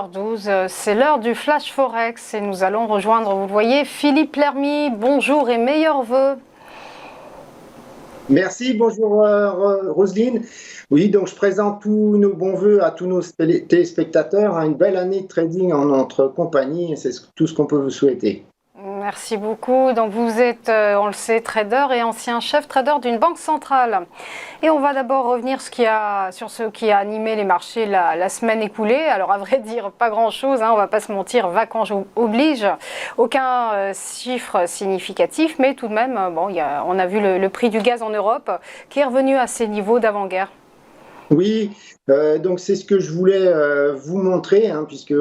9h12, c'est l'heure du Flash Forex et nous allons rejoindre, vous le voyez, Philippe Lermy. Bonjour et meilleurs vœux. Merci, bonjour Roselyne. Oui, donc je présente tous nos bons voeux à tous nos téléspectateurs, à une belle année de trading en notre compagnie, et c'est tout ce qu'on peut vous souhaiter. Merci beaucoup. Donc vous êtes, on le sait, trader et ancien chef trader d'une banque centrale. Et on va d'abord revenir sur ce qui a animé les marchés la semaine écoulée. Alors à vrai dire, pas grand-chose, hein, on va pas se mentir, vacances oblige. Aucun chiffre significatif, mais tout de même, on a vu le prix du gaz en Europe qui est revenu à ses niveaux d'avant-guerre. Oui, donc c'est ce que je voulais vous montrer, hein, puisque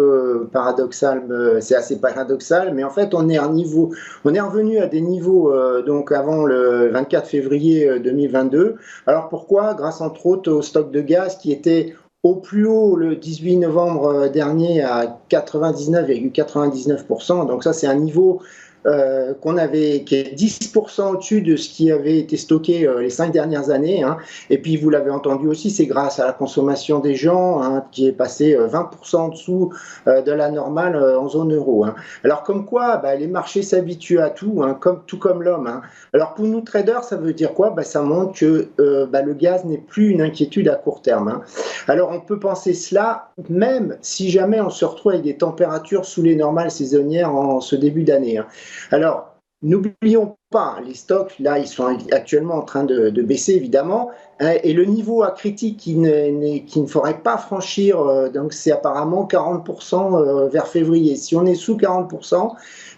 paradoxal, c'est assez paradoxal, mais en fait on est revenu à des niveaux donc avant le 24 février 2022. Alors pourquoi? Grâce entre autres au stock de gaz qui était au plus haut le 18 novembre dernier à 99,99%. Donc ça c'est un niveau qui est 10% au-dessus de ce qui avait été stocké les 5 dernières années. Hein. Et puis, vous l'avez entendu aussi, c'est grâce à la consommation des gens hein, qui est passé 20% en dessous de la normale en zone euro. Hein. Alors, comme quoi, les marchés s'habituent à tout, hein, tout comme l'homme. Hein. Alors, pour nous traders, ça veut dire quoi? Ça montre que le gaz n'est plus une inquiétude à court terme. Hein. Alors, on peut penser cela, même si jamais on se retrouve avec des températures sous les normales saisonnières en ce début d'année. Hein. Alors, n'oublions pas, les stocks, là, ils sont actuellement en train de baisser, évidemment, hein, et le niveau à critique qui ne faudrait pas franchir, donc c'est apparemment 40% vers février. Si on est sous 40%,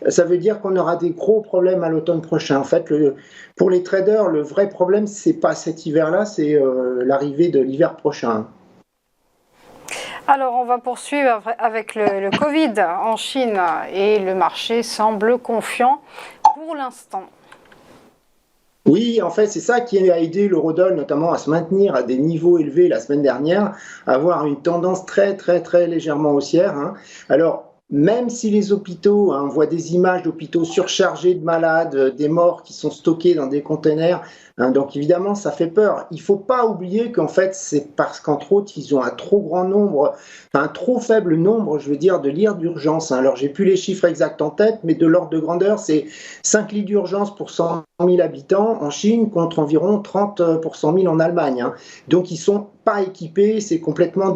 ça veut dire qu'on aura des gros problèmes à l'automne prochain. En fait, pour les traders, le vrai problème, c'est pas cet hiver-là, c'est l'arrivée de l'hiver prochain. Alors, on va poursuivre avec le Covid en Chine et le marché semble confiant pour l'instant. Oui, en fait, c'est ça qui a aidé l'eurodoll notamment à se maintenir à des niveaux élevés la semaine dernière, à avoir une tendance très, très, très légèrement haussière. Hein. Alors, même si les hôpitaux, hein, on voit des images d'hôpitaux surchargés de malades, des morts qui sont stockés dans des containers, hein, donc évidemment, ça fait peur. Il ne faut pas oublier qu'en fait, c'est parce qu'entre autres, ils ont un trop grand nombre, un trop faible nombre, je veux dire, de lits d'urgence. Hein. Alors, j'ai plus les chiffres exacts en tête, mais de l'ordre de grandeur, c'est 5 lits d'urgence pour 100 000 habitants en Chine contre environ 30 pour 100 000 en Allemagne. Hein. Donc, ils sont pas équipés, c'est complètement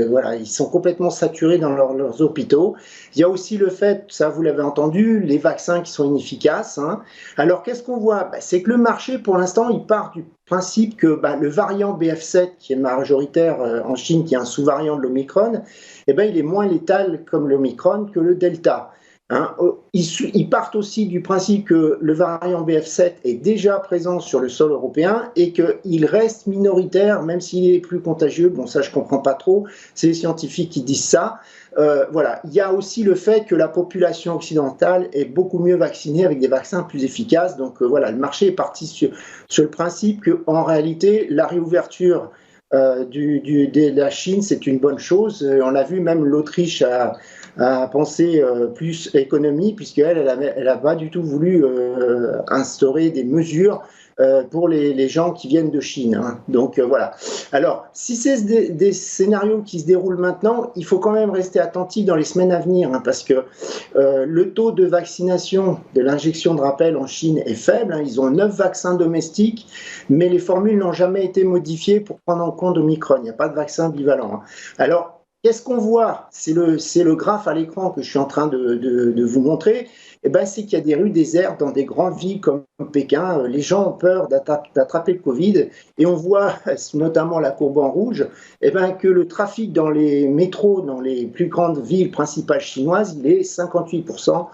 voilà, ils sont complètement saturés dans leurs hôpitaux. Il y a aussi le fait, ça vous l'avez entendu, les vaccins qui sont inefficaces. Hein. Alors qu'est-ce qu'on voit? C'est que le marché, pour l'instant, il part du principe que le variant BF7, qui est majoritaire en Chine, qui est un sous-variant de l'Omicron, il est moins létal comme l'Omicron que le Delta. Hein, ils partent aussi du principe que le variant BF7 est déjà présent sur le sol européen et qu'il reste minoritaire, même s'il est plus contagieux. Bon, ça, je ne comprends pas trop. C'est les scientifiques qui disent ça. Voilà. Il y a aussi le fait que la population occidentale est beaucoup mieux vaccinée avec des vaccins plus efficaces. Donc, voilà, le marché est parti sur le principe qu'en réalité, la réouverture de la Chine, c'est une bonne chose. On l'a vu, même l'Autriche a pensé plus économie, puisqu'elle n'a pas du tout voulu instaurer des mesures pour les gens qui viennent de Chine. Hein. Donc voilà. Alors, si c'est des scénarios qui se déroulent maintenant, il faut quand même rester attentif dans les semaines à venir, hein, parce que le taux de vaccination de l'injection de rappel en Chine est faible. Hein. Ils ont 9 vaccins domestiques, mais les formules n'ont jamais été modifiées pour prendre en compte Omicron. Il n'y a pas de vaccin bivalent. Hein. Alors, qu'est-ce qu'on voit? C'est le graphe à l'écran que je suis en train de vous montrer. C'est qu'il y a des rues désertes dans des grandes villes comme Pékin. Les gens ont peur d'attraper le Covid. Et on voit, notamment la courbe en rouge, que le trafic dans les métros, dans les plus grandes villes principales chinoises, il est 58%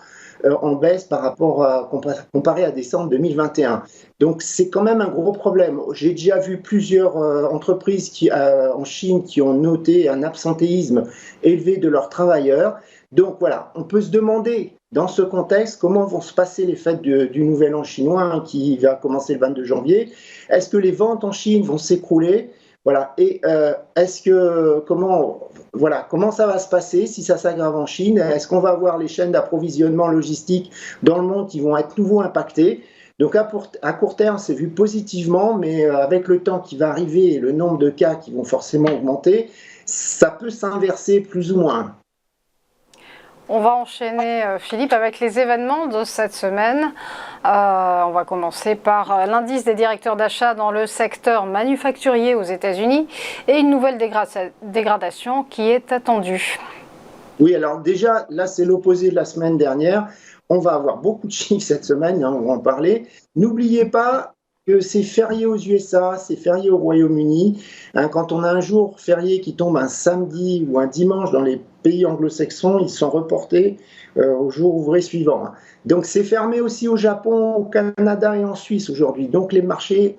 en baisse par rapport comparé à décembre 2021. Donc c'est quand même un gros problème. J'ai déjà vu plusieurs entreprises en Chine qui ont noté un absentéisme élevé de leurs travailleurs. Donc voilà, on peut se demander dans ce contexte comment vont se passer les fêtes du Nouvel An chinois hein, qui va commencer le 22 janvier. Est-ce que les ventes en Chine vont s'écrouler? Voilà. Et comment ça va se passer si ça s'aggrave en Chine? Est-ce qu'on va avoir les chaînes d'approvisionnement logistique dans le monde qui vont être nouveau impactées? Donc à court terme, c'est vu positivement, mais avec le temps qui va arriver et le nombre de cas qui vont forcément augmenter, ça peut s'inverser plus ou moins. On va enchaîner, Philippe, avec les événements de cette semaine. On va commencer par l'indice des directeurs d'achat dans le secteur manufacturier aux États-Unis et une nouvelle dégradation qui est attendue. Oui, alors déjà, là, c'est l'opposé de la semaine dernière. On va avoir beaucoup de chiffres cette semaine, hein, on va en parler. N'oubliez pas que c'est férié aux USA, c'est férié au Royaume-Uni. Hein, quand on a un jour férié qui tombe un samedi ou un dimanche dans les pays anglo-saxons, ils sont reportés au jour ouvré suivant. Hein. Donc c'est fermé aussi au Japon, au Canada et en Suisse aujourd'hui. Donc les marchés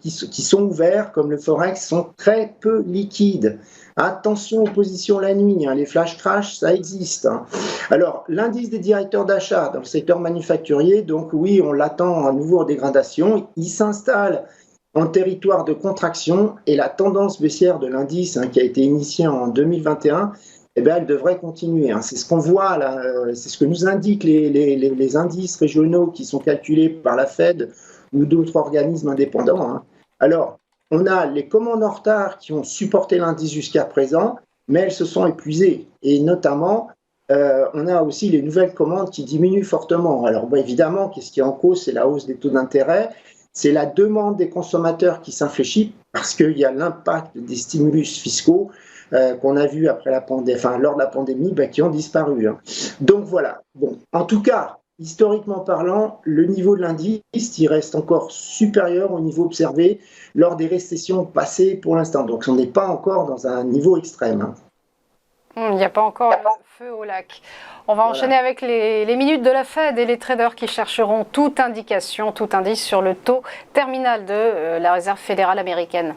qui sont ouverts, comme le Forex, sont très peu liquides. Attention aux positions la nuit, hein, les flash crash, ça existe. Hein. Alors, l'indice des directeurs d'achat dans le secteur manufacturier, donc oui, on l'attend à nouveau en dégradation. Il s'installe en territoire de contraction et la tendance baissière de l'indice qui a été initiée en 2021, eh bien, elle devrait continuer. Hein. C'est ce qu'on voit là, c'est ce que nous indiquent les indices régionaux qui sont calculés par la Fed ou d'autres organismes indépendants. Hein. Alors, on a les commandes en retard qui ont supporté l'indice jusqu'à présent, mais elles se sont épuisées. Et notamment, on a aussi les nouvelles commandes qui diminuent fortement. Alors, évidemment, qu'est-ce qui est en cause? C'est la hausse des taux d'intérêt, c'est la demande des consommateurs qui s'infléchit parce qu'il y a l'impact des stimulus fiscaux qu'on a vus lors de la pandémie qui ont disparu. Hein. Donc voilà. Bon, en tout cas, historiquement parlant, le niveau de l'indice, il reste encore supérieur au niveau observé lors des récessions passées pour l'instant. Donc, on n'est pas encore dans un niveau extrême. Hein. Il n'y a pas encore le feu au lac. On va enchaîner avec les minutes de la Fed et les traders qui chercheront toute indication, tout indice sur le taux terminal de la Réserve fédérale américaine.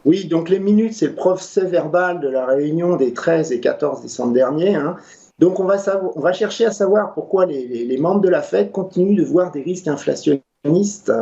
Oui, donc les minutes, c'est le procès verbal de la réunion des 13 et 14 décembre dernier. Hein. Donc, on va chercher à savoir pourquoi les membres de la Fed continuent de voir des risques inflationnistes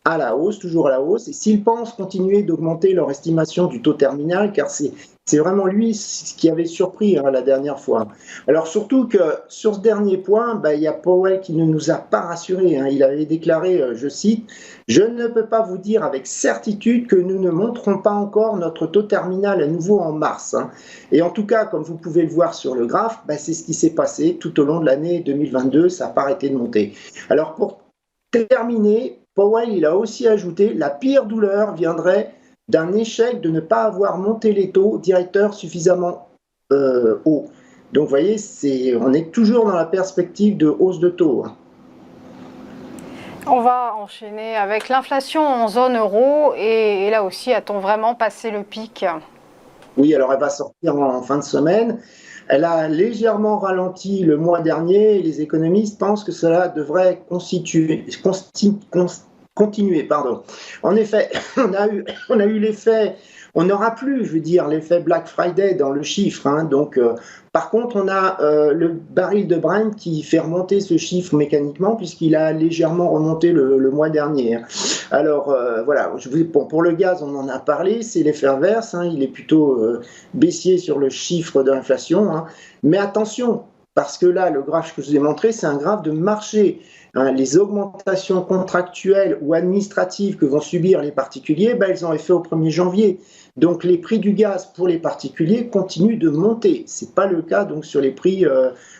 à la hausse, toujours à la hausse, et s'ils pensent continuer d'augmenter leur estimation du taux terminal, car c'est vraiment lui ce qui avait surpris la dernière fois. Alors surtout que sur ce dernier point, il y a Powell qui ne nous a pas rassurés. Hein. Il avait déclaré, je cite, « Je ne peux pas vous dire avec certitude que nous ne monterons pas encore notre taux terminal à nouveau en mars. Hein. » Et en tout cas, comme vous pouvez le voir sur le graphe, c'est ce qui s'est passé tout au long de l'année 2022, ça n'a pas arrêté de monter. Alors pour terminer, Powell, il a aussi ajouté « La pire douleur viendrait d'un échec de ne pas avoir monté les taux directeurs suffisamment haut. » Donc, vous voyez, on est toujours dans la perspective de hausse de taux. Hein. On va enchaîner avec l'inflation en zone euro. Et là aussi, a-t-on vraiment passé le pic? Oui, alors elle va sortir en fin de semaine. Elle a légèrement ralenti le mois dernier et les économistes pensent que cela devrait continuer. Pardon. En effet, on a eu l'effet, on n'aura plus, je veux dire, l'effet Black Friday dans le chiffre. Hein. Donc, par contre, on a le baril de Brent qui fait remonter ce chiffre mécaniquement puisqu'il a légèrement remonté le mois dernier. Hein. Alors, voilà, pour le gaz, on en a parlé, c'est l'effet inverse. Hein. Il est plutôt baissier sur le chiffre de l'inflation. Hein. Mais attention, parce que là, le graphe que je vous ai montré, c'est un graphe de marché. Hein, les augmentations contractuelles ou administratives que vont subir les particuliers, elles ont effet au 1er janvier. Donc les prix du gaz pour les particuliers continuent de monter. Ce n'est pas le cas donc, sur les prix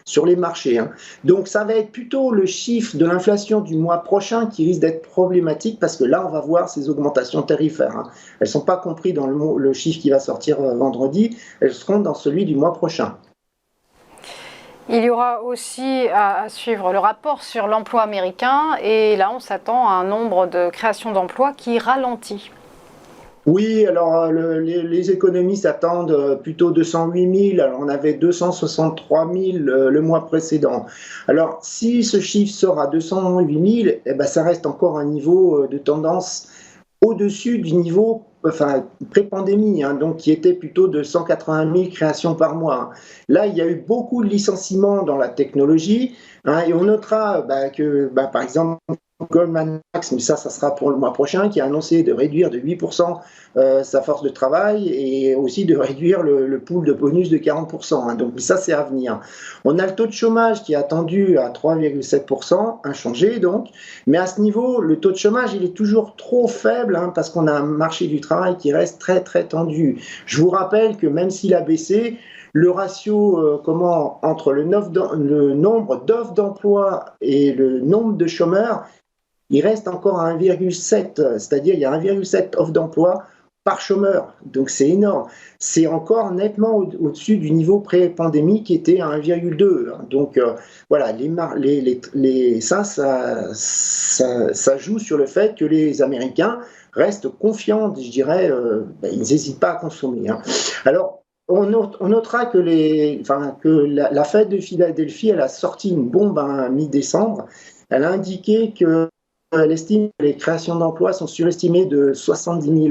sur les marchés. Hein. Donc ça va être plutôt le chiffre de l'inflation du mois prochain qui risque d'être problématique parce que là, on va voir ces augmentations tarifaires. Hein. Elles ne sont pas comprises dans le chiffre qui va sortir vendredi, elles seront dans celui du mois prochain. Il y aura aussi à suivre le rapport sur l'emploi américain et là on s'attend à un nombre de créations d'emplois qui ralentit. Oui, alors les économistes attendent plutôt 208 000, alors on avait 263 000 le mois précédent. Alors si ce chiffre sort à 208 000, ça reste encore un niveau de tendance au-dessus du niveau pré-pandémie, hein, donc qui était plutôt de 180 000 créations par mois. Là, il y a eu beaucoup de licenciements dans la technologie, hein, et on notera que, par exemple, Goldman Sachs, mais ça sera pour le mois prochain, qui a annoncé de réduire de 8% sa force de travail et aussi de réduire le pool de bonus de 40%. Donc ça, c'est à venir. On a le taux de chômage qui est attendu à 3,7%, inchangé donc. Mais à ce niveau, le taux de chômage, il est toujours trop faible parce qu'on a un marché du travail qui reste très, très tendu. Je vous rappelle que même s'il a baissé, le ratio entre le nombre d'offres d'emploi et le nombre de chômeurs, il reste encore à 1,7, c'est-à-dire il y a 1,7 offres d'emploi par chômeur. Donc c'est énorme. C'est encore nettement au-dessus du niveau pré-pandémie qui était à 1,2. Donc voilà, ça joue sur le fait que les Américains restent confiants, je dirais, ils n'hésitent pas à consommer. Alors, on notera que la Fed de Philadelphie, elle a sorti une bombe à mi-décembre. Elle a indiqué que elle estime que les créations d'emplois sont surestimées de 70 000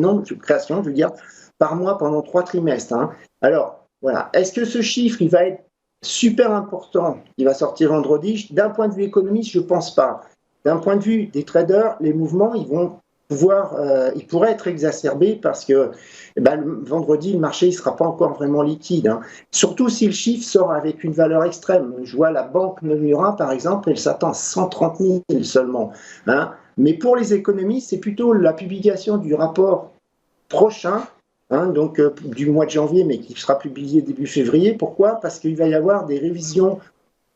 nombres de créations, je veux dire, par mois pendant 3 trimestres. Alors, voilà. Est-ce que ce chiffre, il va être super important? Il va sortir vendredi. D'un point de vue économiste, je ne pense pas. D'un point de vue des traders, les mouvements, ils pourraient être exacerbés parce que le vendredi, le marché ne sera pas encore vraiment liquide. Surtout si le chiffre sort avec une valeur extrême. Je vois la banque Nomura, par exemple, elle s'attend à 130 000 seulement. Mais pour les économistes, c'est plutôt la publication du rapport prochain, donc du mois de janvier, mais qui sera publié début février. Pourquoi? Parce qu'il va y avoir des révisions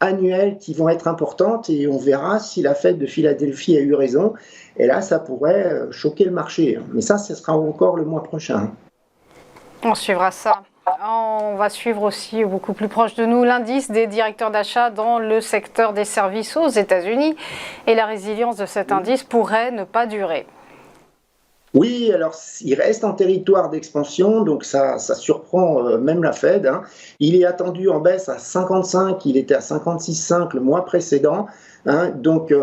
annuelles qui vont être importantes et on verra si la Fed de Philadelphie a eu raison. Et là, ça pourrait choquer le marché. Mais ça, ce sera encore le mois prochain. On suivra ça. On va suivre aussi beaucoup plus proche de nous l'indice des directeurs d'achat dans le secteur des services aux États-Unis. Et la résilience de cet indice pourrait ne pas durer. Oui, alors il reste en territoire d'expansion, donc ça surprend même la Fed. Il est attendu en baisse à 55, il était à 56,5 le mois précédent. Donc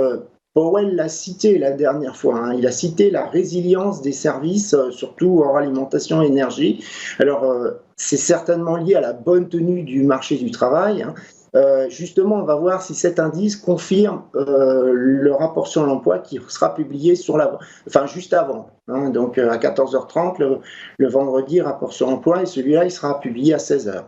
Powell l'a cité la dernière fois, il a cité la résilience des services, surtout hors alimentation et énergie. Alors c'est certainement lié à la bonne tenue du marché du travail. Justement, on va voir si cet indice confirme le rapport sur l'emploi qui sera publié juste avant. Donc à 14h30 le vendredi, rapport sur l'emploi, et celui-là, il sera publié à 16h.